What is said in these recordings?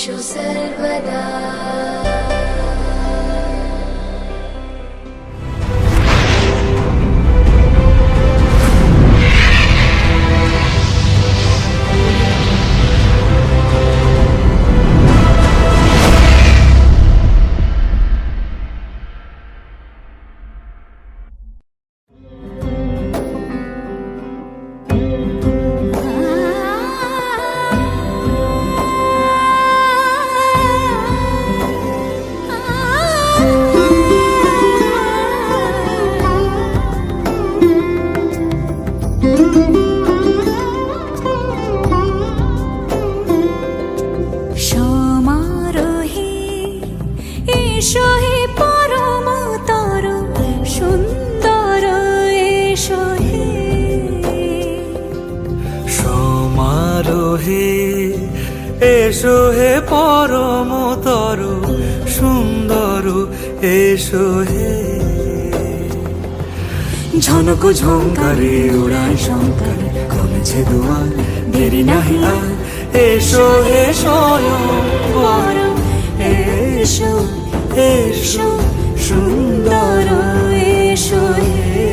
दिशो सर्वदा। এসো হে পরমতর সুন্দর এসো হে। ঝনক ঝঙ্কারে উড়ায় শঙ্কারে কমেছে দুয়ার দেরি নাহি আর। এসো হে স্বয়ং পরম এসো এসো সুন্দর এসো হে।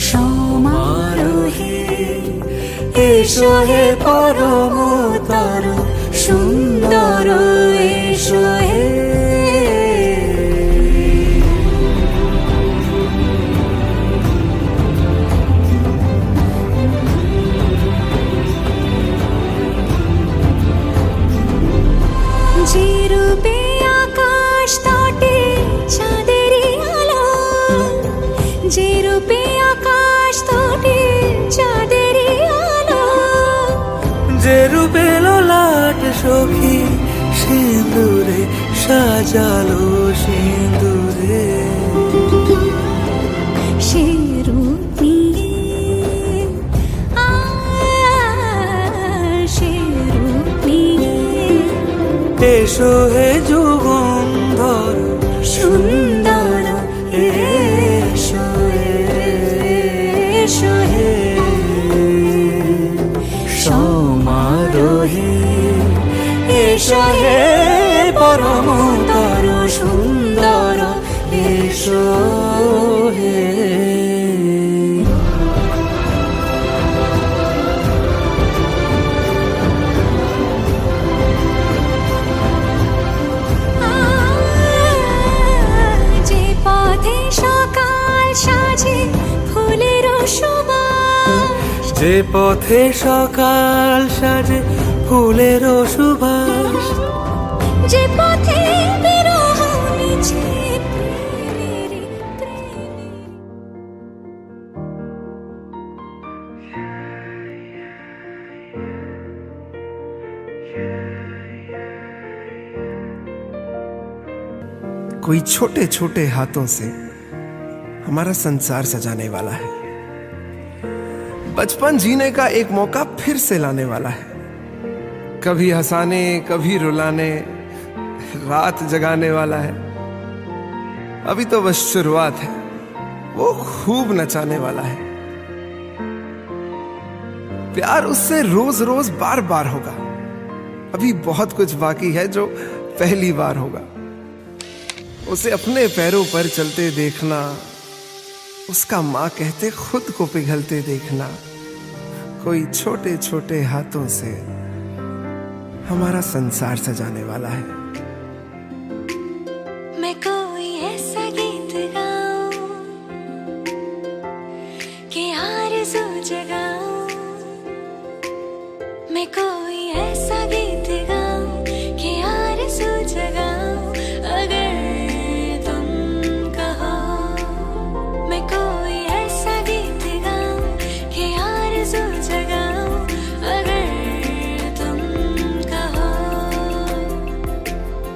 সমারোহে এসো হে পরমতর সুন্দর এসো হে। যে রূপে আকাশ তটে চাঁদেরই আলো, যে রূপে আকাশ তটে চাঁদেরই আলো, যে রূপে ললাট সখী সিঁদুরে সাজালো সিঁদুরে। সে রূপ নিয়ে সে রূপ নিয়ে এসো হে যুগন্ধর সুন্দর এসো এসো হে। সমারোহে এসো হে পরমতর সুন্দর এসো হে। যে পথে সকাল সাজে ফুলের সুবাস, যে পথে সকাল সাজে ফুলের সুবাস, যে পথে বিরহ মিছে প্রেমের প্রেমে। कोई छोटे छोटे हाथों से हमारा संसार सजाने वाला है। बचपन जीने का एक मौका फिर से लाने वाला है। कभी हंसाने कभी रुलाने रात जगाने वाला है। अभी तो बस शुरुआत है, वो खूब नचाने वाला है। प्यार उससे रोज रोज बार बार होगा। अभी बहुत कुछ बाकी है जो पहली बार होगा। उसे अपने पैरों पर चलते देखना, उसका माँ कहते खुद को पिघलते देखना। कोई छोटे छोटे हाथों से हमारा संसार सजाने वाला है। मैं कोई ऐसा गीत गाऊं कि आरज़ू जगाऊं, मैं कोई ऐसा गीत गाऊं कि आरज़ू जगाऊं। अगर तुम कहो मैं कोई ऐसा गीत गाऊं कि आरज़ू जगाऊं। अगर तुम कहो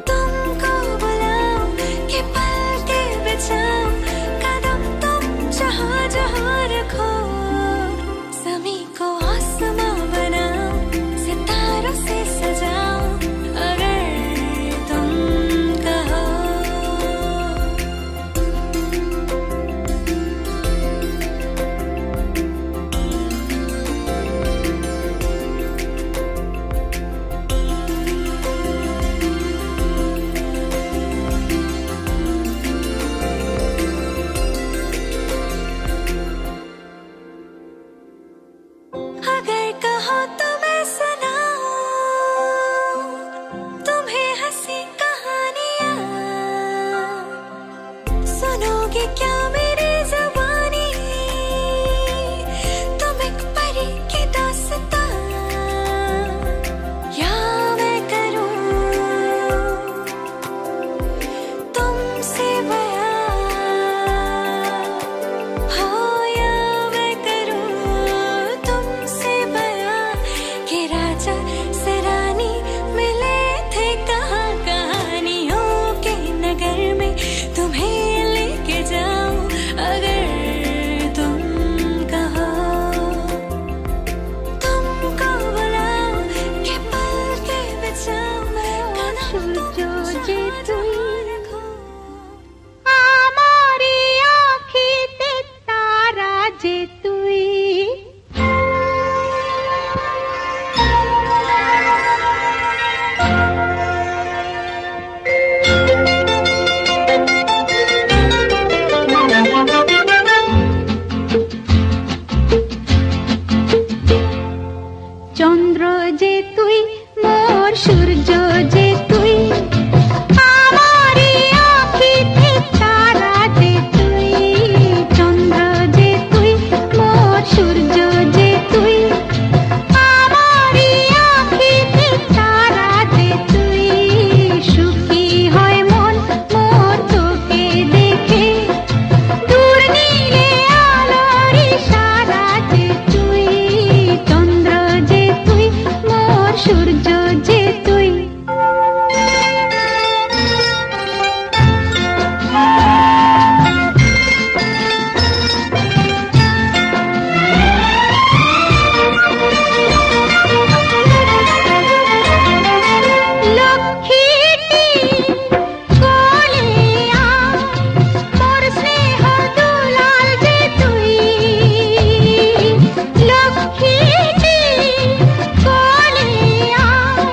तुमको बुलाऊं कि पलके बिछाऊं, कदम तुम जहाँ जहाँ रखो। ज़मीं को आसमां बनाऊं, सितारों से सजाऊं। সূর্য যে তুই। লক্ষ্মীটি কোলে আয়, মোর স্নেহ দুলাল যে তুই। লক্ষ্মীটি কোলে আয়,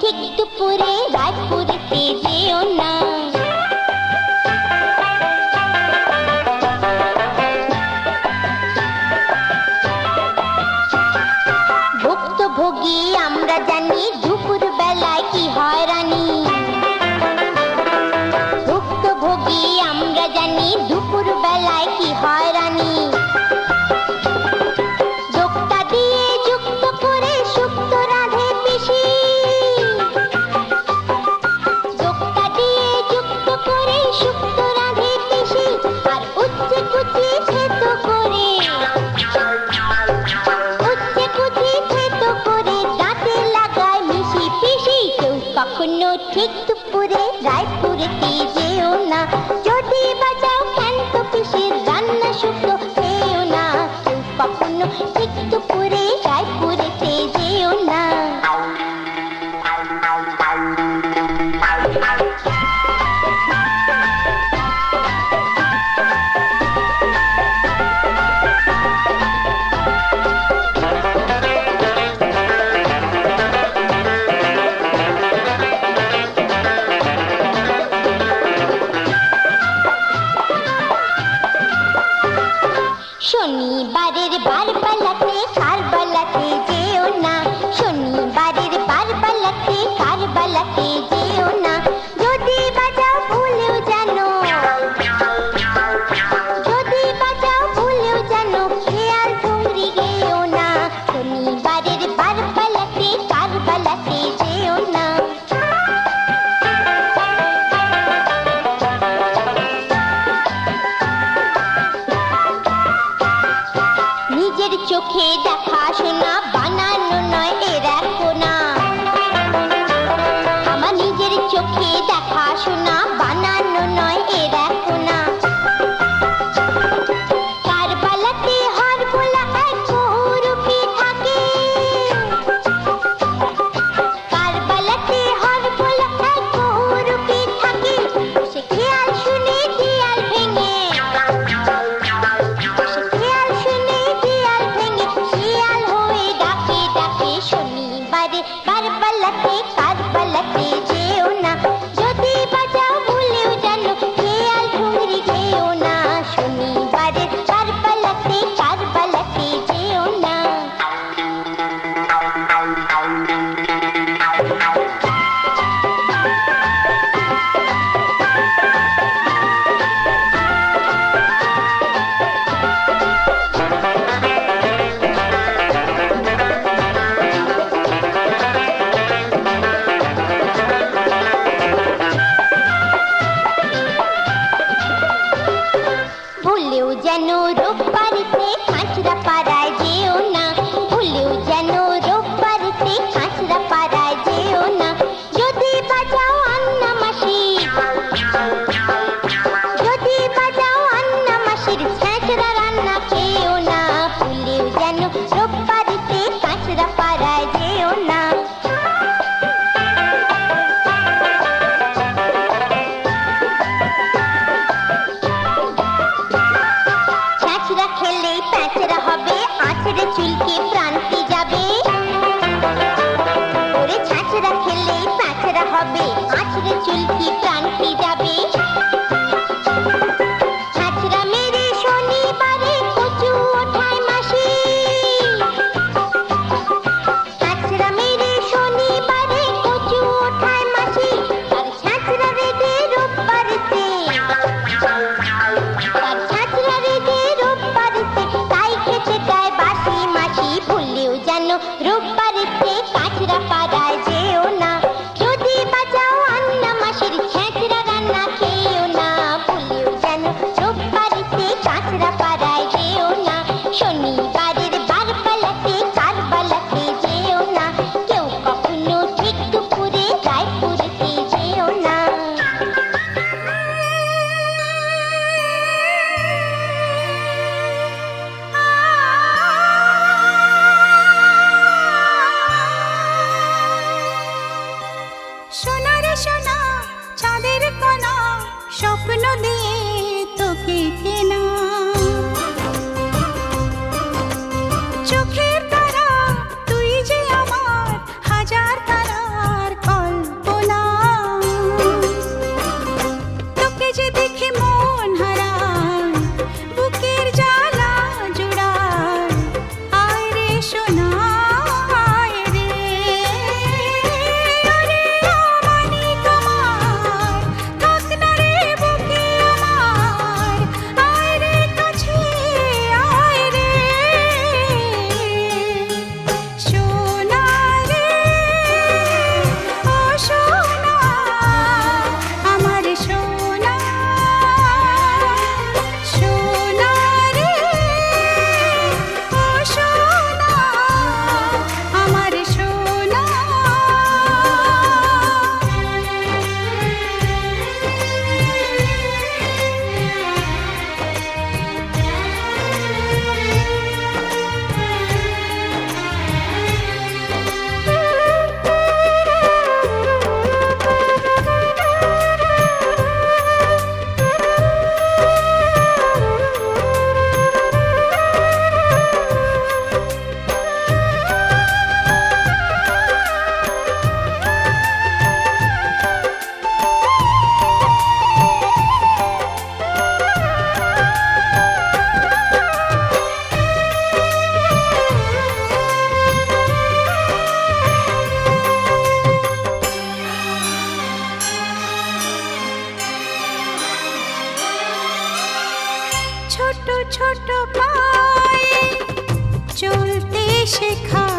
ঠিক দুপুরে রায়পুরেতে যেও না। ভুক্তভোগী আমরা জানি দুপুর বেলায় কি হয়রানি। ভুক্তভোগী আমরা জানি দুপুর বেলায় কি হয়রানি। দোক্তা দিয়ে যুক্ত করে শুক্ত রাঁধে পিসি। দোক্তা দিয়ে যুক্ত করে শুক্ত রাঁধে পিসি। আর উচ্ছে কুচি থেতো করে কখনো ঠিক দুপুরে রায়পুরেতে যেও না। যদি বাজাও খ্যান্ত পিসির রান্না শুক্তো খেও না। কেউ কখনো ঠিক দুপুরে রায়পুরেতে যেও না। শনিবারের বারবেলাতে কারবেলাতে যেও না। শনিবারের বারবেলাতে কারবেলাতে যেও না। যদি বাজাও ভুলেও জানো, যদি বাজাও ভুলেও জানো খেয়াল ঠুংরি গেও না। শনিবারের বারবেলাতে কারবেলাতে যেও না। নিজের চোখে দেখা শোনা বানানো নয় এর কোনা। আমার নিজের চোখে দেখা শোনা বানানো নয় এর কোনা। কারবালাতে হর বলা এক বহুরূপী থাকে। কারবালাতে হর বলা এক বহুরূপী থাকে। সে খেয়াল শুনে দেয়াল ভেঙে, শনিবারে বারবেলাতে কারবেলাতে যেও না। যদি বাজাও ভুলেও জানো খেয়াল ঠুংরি গেও না। শনিবারে বারবেলাতে কারবেলাতে যেও না। ভুলেও যেন রোববারেতে কাঁচরা পাড়ায় যেও না। ভুলেও যেন রোববারেতে কাঁচরা পাড়ায় যেও না। যদি বাজাও আন্না মাসি, যদি বাজাও আন্না মাসির ছেঁচড়া রান্না খেও না। ভুলেও যেন রোববারেতে কাঁচরা পাড়ায় যেও না। ছেঁচড়া খেলেই প্যাঁচড়া হবে, আঁচড়ে চুলকে প্রান্তি যাবে। ওরে ছেঁচড়া খেলেই প্যাঁচড়া হবে, আঁচড়ে চুলকি প্রান্তি যাবে। ছেঁচড়া মেরে শনিবারে কচু ওঠায় মাসি। ছেঁচড়া মেরে শনিবারে কচু ওঠায় মাসি। আর ছেঁচড়া রেগে রোববারেতে, আর ছেঁচড়া রেগে রোববারেতে তাই খেতে চায় বাসি মাসি। ভুলেও যেন রোববারেতে কাঁচরা পাড়ায় যেও না। যদি বাজাও আন্না মাসির ছেঁচড়া রান্না খেও না। ভুলেও যেন রোববারেতে কাঁচরা পাড়ায় যেও না। শনিবারের বারবেলাতে কারবেলাতে যেও না। কেউ কখনো ঠিক দুপুরে রায়পুরেতে যেও না। সোনা রে সোনা চাঁদের কণা স্বপ্ন দিয়ে তোকে কেনা। চোখের তারা তুই যে আমার হাজার তারার ছোট ছোট পায়ে চলতে শেখা